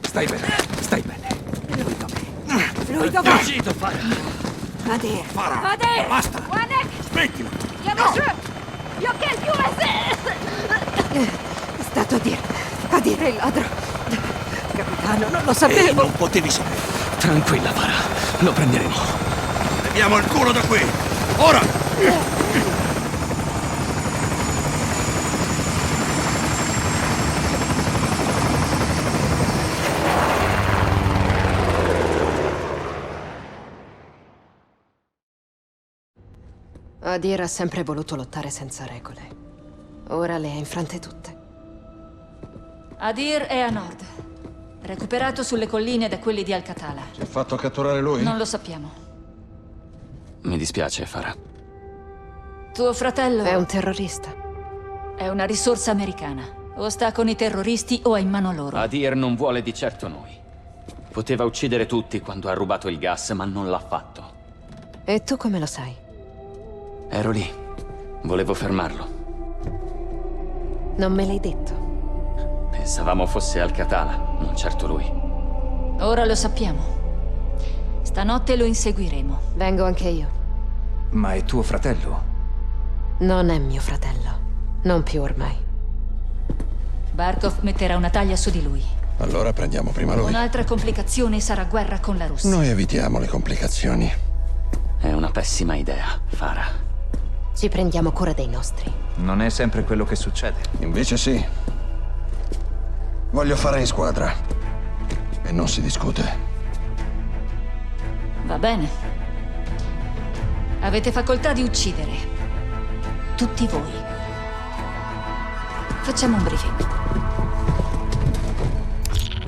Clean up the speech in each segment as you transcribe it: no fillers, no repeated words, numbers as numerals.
Stai bene, stai bene. Lui dov'è? Zitto, Farah. Adir. Farah, Adir! basta. Wanek! Smettila. يا monsieur! Io quelqu'un è stato a dire il ladro. Capitano, non lo sapevo. Non potevi sapere. Tranquilla, Farah. Lo prenderemo. Leviamo il culo da qui. Ora! Adir ha sempre voluto lottare senza regole. Ora le ha infrante tutte. Adir è a nord. Recuperato sulle colline da quelli di Al-Qatala. Si è fatto catturare lui? Non lo sappiamo. Mi dispiace, Farah. Tuo fratello È un terrorista. è una risorsa americana. O sta con i terroristi o è in mano loro. Adir non vuole di certo noi. Poteva uccidere tutti quando ha rubato il gas, ma non l'ha fatto. E tu come lo sai? Ero lì. Volevo fermarlo. Non me l'hai detto. Pensavamo fosse Al-Qatala, non certo lui. Ora lo sappiamo. Stanotte lo inseguiremo. Vengo anche io. Ma è tuo fratello? Non è mio fratello. Non più ormai. Barkov metterà una taglia su di lui. Allora prendiamo prima lui. Un'altra complicazione sarà guerra con la Russia. Noi evitiamo le complicazioni. È una pessima idea, Farah. Ci prendiamo cura dei nostri. Non è sempre quello che succede. Invece sì. Voglio fare in squadra. E non si discute. Va bene. Avete facoltà di uccidere. Tutti voi. Facciamo un briefing.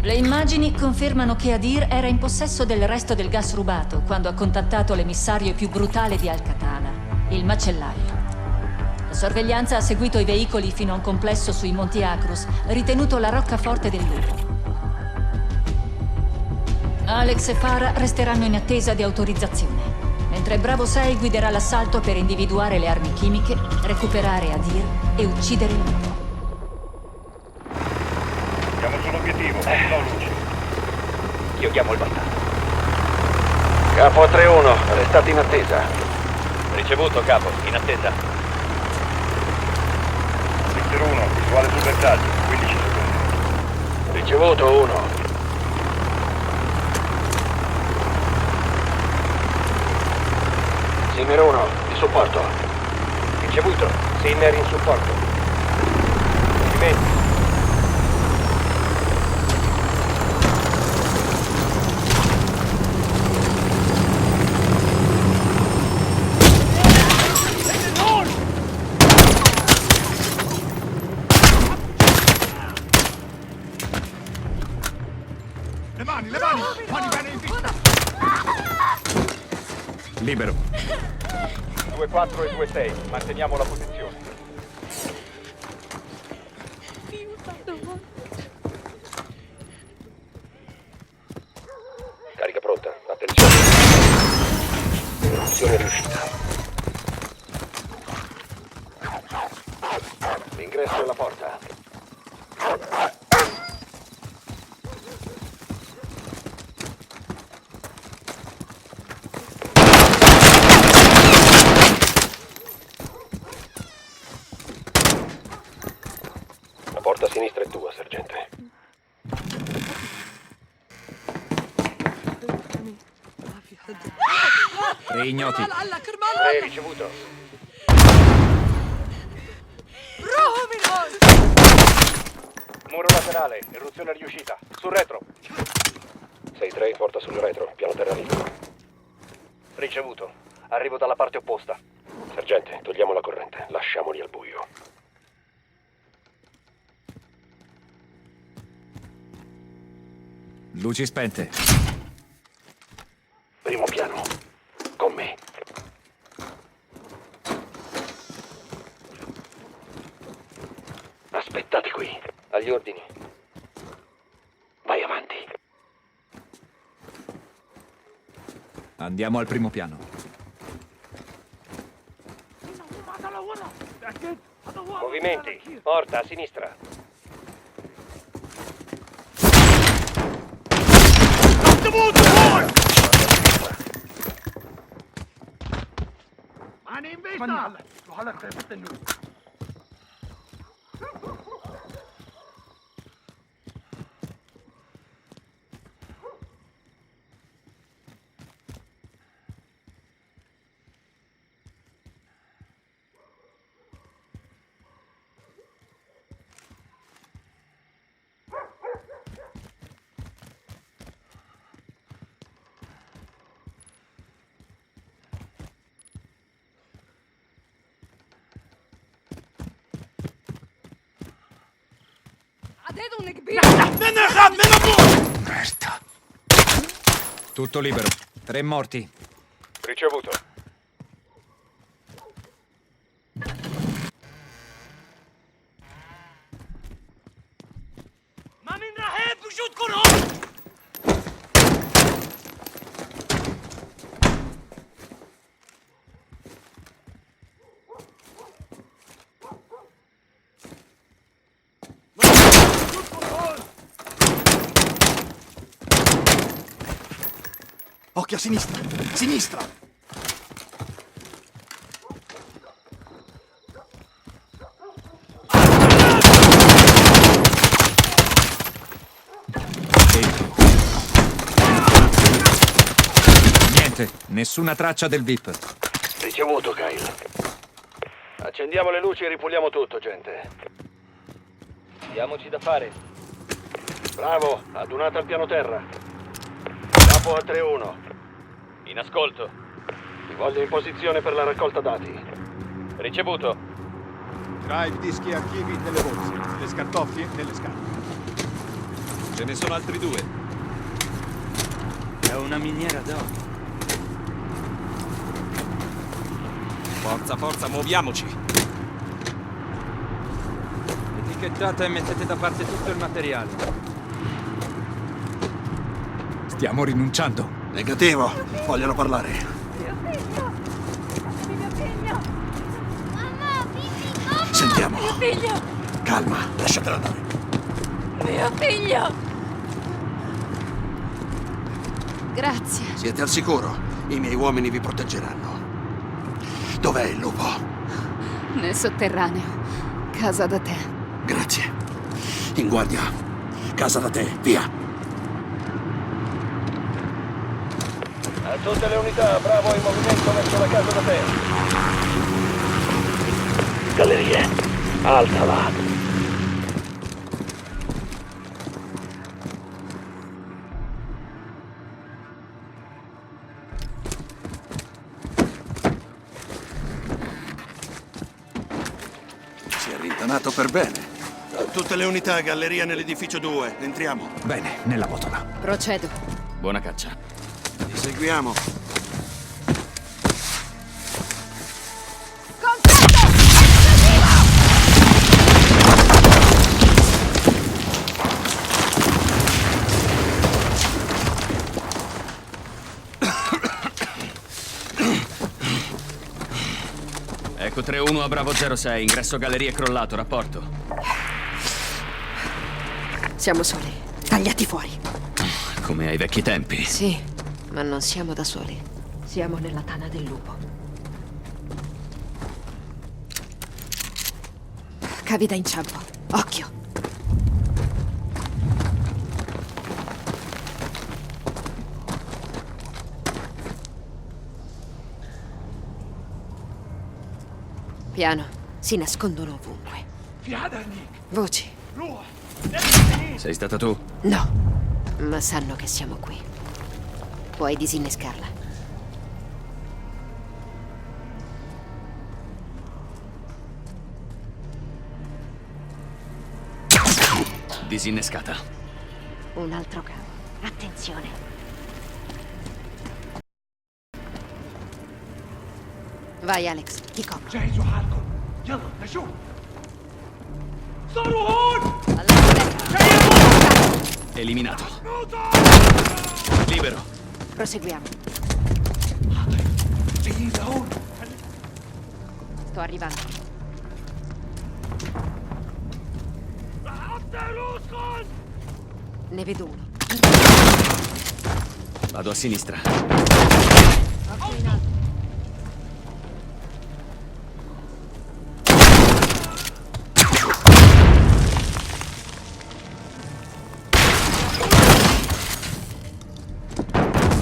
Le immagini confermano che Adir era in possesso del resto del gas rubato quando ha contattato l'emissario più brutale di Al-Qatala, il macellaio. La sorveglianza ha seguito i veicoli fino a un complesso sui Monti Acrus, ritenuto la roccaforte del lupo. Alex e Farah resteranno in attesa di autorizzazione, mentre Bravo 6 guiderà l'assalto per individuare le armi chimiche, recuperare Adir e uccidere il lupo. Siamo sull'obiettivo, no luce. Io chiamo il battato. Capo 3-1, restate in attesa. Ricevuto, capo. In attesa. Victor 1, visuale sul bersaglio, 15 secondi. Ricevuto 1. Simmer 1, di supporto. Ricevuto. Simmer in supporto. Complimenti. Le mani bene in vista. Libero. 2-4 e 2-6, manteniamo la posizione. Carica pronta. Attenzione. Missione riuscita. L'ingresso è la porta. La porta a sinistra è tua, sergente. Tre ignoti. 3 ricevuto. Muro laterale, irruzione riuscita. Sul retro. 6-3, porta sul retro, piano terra libero. Ricevuto. Arrivo dalla parte opposta. Sergente, togliamo la corrente, lasciamoli al buio. Luci spente. Primo piano. Con me. Aspettate qui. Agli ordini. Vai avanti. Andiamo al primo piano. Movimenti. Porta, a sinistra. Merda. Tutto libero. 3 morti. Ricevuto. Occhio a sinistra! Sinistra! Niente, nessuna traccia del VIP. Ricevuto, Kyle. Accendiamo le luci e ripuliamo tutto, gente. Diamoci da fare. Bravo, adunata al piano terra. Capo a 3-1. In ascolto. Ti voglio in posizione per la raccolta dati. Ricevuto. Drive dischi archivi nelle borse, le scartoffie nelle scarpe. Ce ne sono altri 2. È una miniera d'oro. Forza, forza, muoviamoci. Etichettate e mettete da parte tutto il materiale. Stiamo rinunciando. Negativo. Vogliono parlare. Mio figlio! Mamma, Pippi, Sentiamo. mio figlio! Calma, lasciatela andare. Mio figlio! Grazie. Siete al sicuro. I miei uomini vi proteggeranno. Dov'è il lupo? Nel sotterraneo. Casa da te. Grazie. In guardia. Casa da te, via. A tutte le unità, bravo in movimento verso la casa da te. Gallerie, alzala. Si è rintanato per bene. A tutte le unità, galleria nell'edificio 2. Entriamo. Bene, nella botola. Procedo. Buona caccia. Ti seguiamo. Ecco 3-1 a Bravo 06, ingresso galleria crollato, rapporto. Siamo soli. Tagliati fuori. Come ai vecchi tempi. Sì, ma non siamo da soli. Siamo nella tana del lupo. Cavi da inciampo. Occhio. Piano. Si nascondono ovunque. Voci. Sei stata tu? No. Ma sanno che siamo qui. Puoi disinnescarla. Disinnescata. Un altro cavo. Attenzione. Vai, Alex. Ti copro. Alla destra. Eliminato. Libero. Proseguiamo. Sto arrivando. Ne vedo uno. Vado a sinistra. Occhio in alto.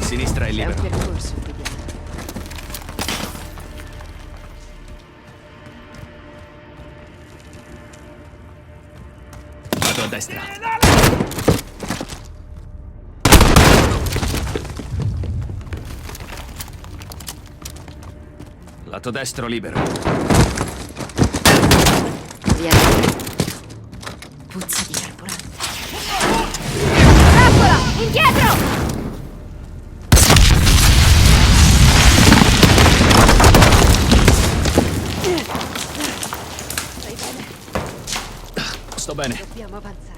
Sinistra è È un libero. percorso, vediamo. Vado a destra. Lato destro libero. Vieni. Puzza di carburante. Trappola! Indietro! Stai bene? Sto bene. Dobbiamo avanzare.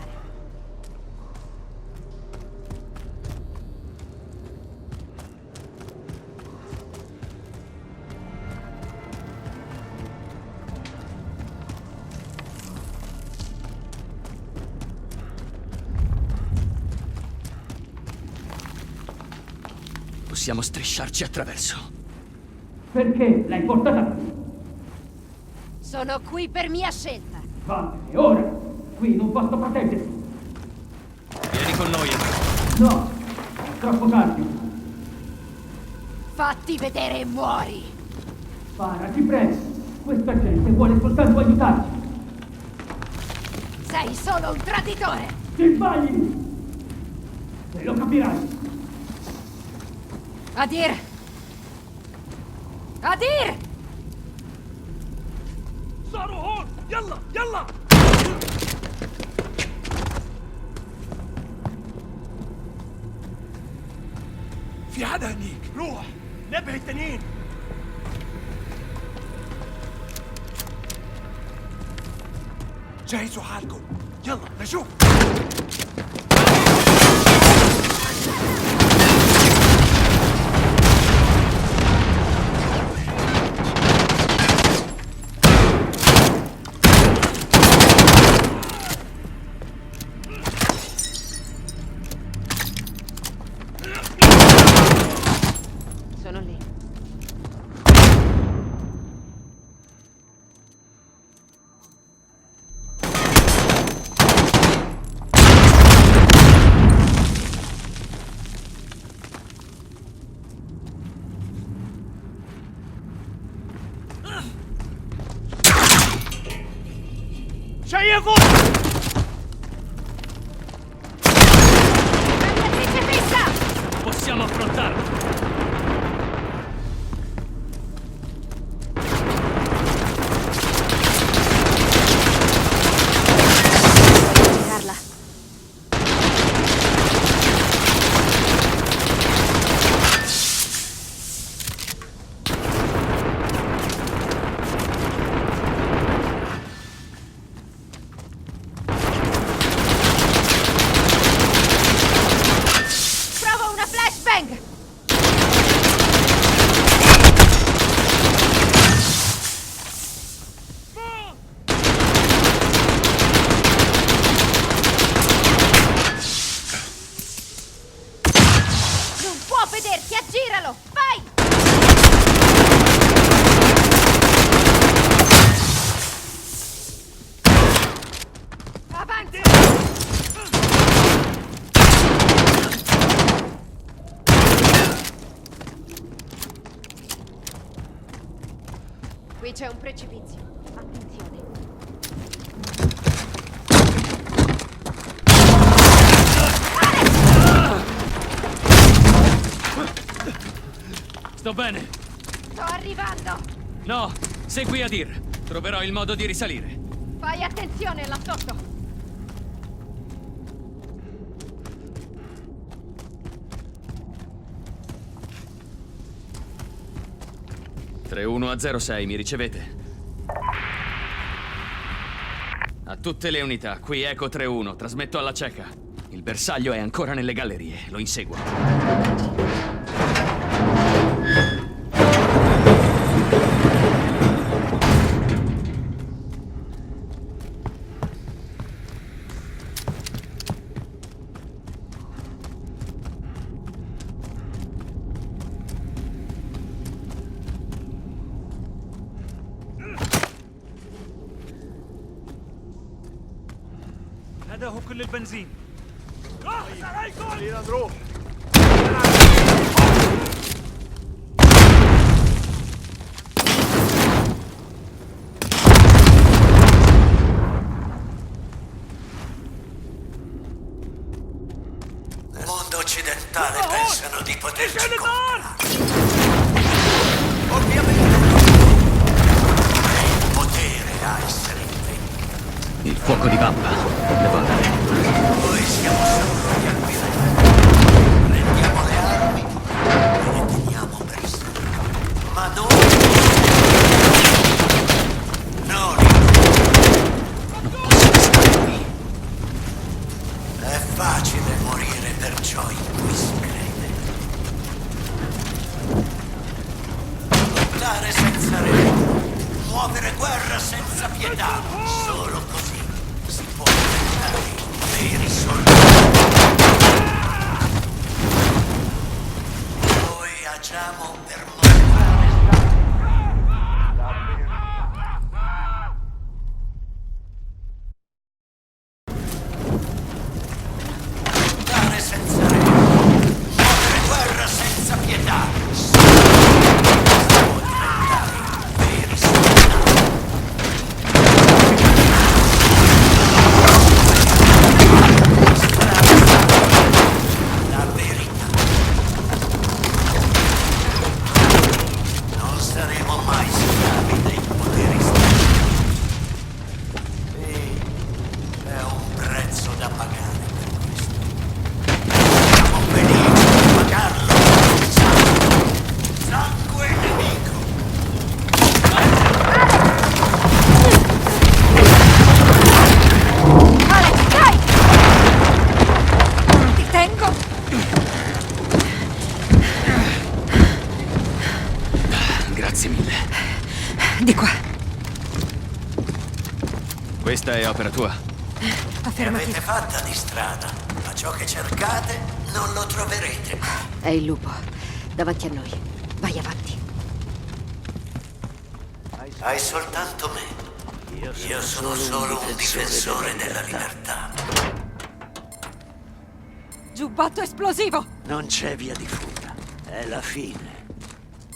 Possiamo strisciarci attraverso. Perché l'hai portata qui? Sono qui per mia scelta. Vattene, ora! Qui non posso proteggerti! Vieni con noi. No! È troppo tardi! Fatti vedere e muori. Para, ti prego! Questa gente vuole soltanto aiutarci! Sei solo un traditore. Ti sbagli! E lo capirai! Adir! Adir! صاروا هون يلا يلا في حدا هنيك روح نبه التانيين جهزوا حالكم يلا نشوف Sono lì. شايفوا Cambiatrice fissa! Possiamo affrontarlo. Carla. Prova una flashbang! Non può vederti, aggiralo! Vai! Avanti! Qui c'è un precipizio. Attenzione. Sto bene. Sto arrivando! No, segui Adir. Troverò il modo di risalire. Fai attenzione là sotto! 3106, mi ricevete? A tutte le unità, qui Eco 31, trasmetto alla cieca. Il bersaglio è ancora nelle gallerie, lo inseguo. للبنزين. خلينا نروح. Nel mondo occidentale pensano di poterci comprare. Ovviamente è il potere a essere inventi. Il fuoco di vappa. Devo andare. Noi siamo solo gli acquirenti. Prendiamo le armi e le teniamo prese. Ma noi... non posso restare qui. È facile morire per ciò in cui si crede. Lottare senza regole. Muovere guerra senza pietà. Solo così si può diventare veri soldati. Noi agiamo per mostrare lottare senza regole. Muovere guerra senza pietà. Solo così si può diventare veri soldati. La verità. Non saremo mai schiavi dei poteri stessi. Sì, è un prezzo da pagare per questo. Siamo felici di pagarlo con sangue. Sangue nemico. Alex, dai! Ti tengo! Grazie mille. Di qua. Questa è opera tua. Ne Affermati. avete fatta di strada, ma ciò che cercate non lo troverete. È il lupo. Davanti a noi. Vai avanti. Hai soltanto me. Io sono solo un difensore della libertà. Giubbotto esplosivo! Non c'è via di fuga. È la fine.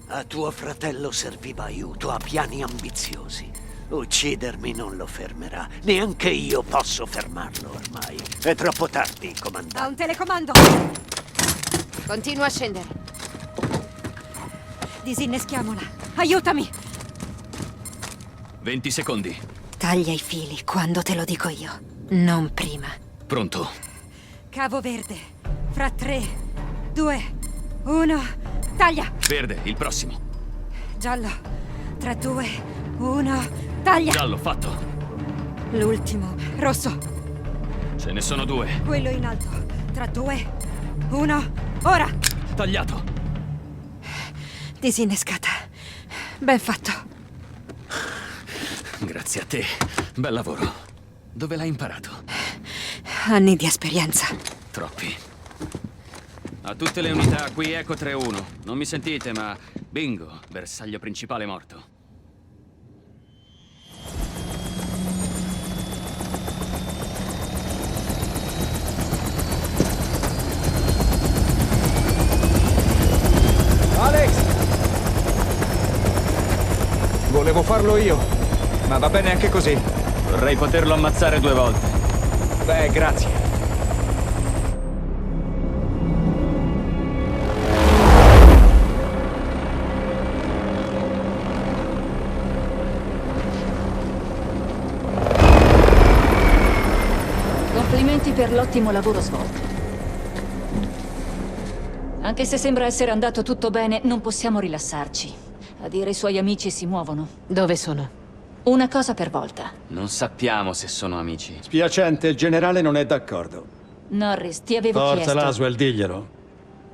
A tuo fratello serviva aiuto, ha piani ambiziosi. Uccidermi non lo fermerà. Neanche io posso fermarlo ormai. È troppo tardi, Ha comandante. un telecomando! Continua a scendere. Disinneschiamola! Aiutami! 20 secondi. Taglia i fili quando te lo dico io. Non prima. Pronto. Cavo verde. Fra 3, 2, 1. Taglia! Verde, il prossimo. Giallo. 3, 2, 1. Taglia! Giallo, fatto. L'ultimo. Rosso. Ce ne sono 2. Quello in alto. 3, 2, 1. Ora! Tagliato. Disinnescata. Ben fatto. Grazie a te. Bel lavoro. Dove l'hai imparato? Anni di esperienza. Troppi. A tutte le unità, qui Eco 3-1. Non mi sentite, ma... Bingo, bersaglio principale morto. Alex! Volevo farlo io, ma va bene anche così. Vorrei poterlo ammazzare 2 volte. Beh, grazie. Complimenti per l'ottimo lavoro svolto. Anche se sembra essere andato tutto bene, non possiamo rilassarci. A dire i suoi amici si muovono. Dove sono? Una cosa per volta. Non sappiamo se sono amici. Spiacente, il generale non è d'accordo. Norris, ti avevo Forza chiesto... Laswell, diglielo.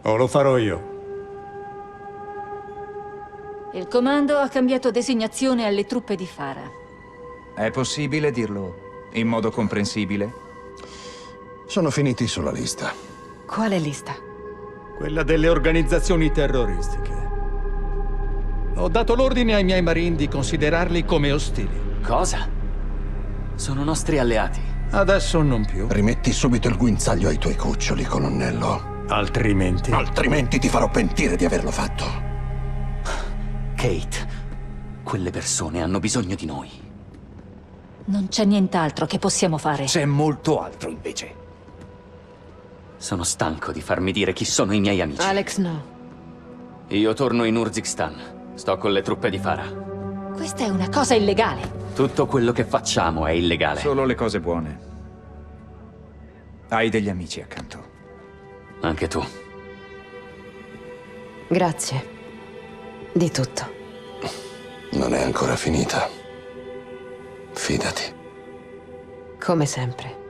O lo farò io. Il comando ha cambiato designazione alle truppe di Farah. È possibile dirlo in modo comprensibile? Sono finiti sulla lista. Quale lista? Quella delle organizzazioni terroristiche. Ho dato l'ordine ai miei marine di considerarli come ostili. Cosa? Sono nostri alleati. Adesso non più. Rimetti subito il guinzaglio ai tuoi cuccioli, colonnello. Altrimenti... Altrimenti ti farò pentire di averlo fatto. Kate, quelle persone hanno bisogno di noi. Non c'è nient'altro che possiamo fare. C'è molto altro, invece. Sono stanco di farmi dire chi sono i miei amici. Alex, no. Io torno in Urzikistan. Sto con le truppe di Farah. Questa è una cosa illegale. Tutto quello che facciamo è illegale. Solo le cose buone. Hai degli amici accanto. Anche tu. Grazie. Di tutto. Non è ancora finita. Fidati. Come sempre.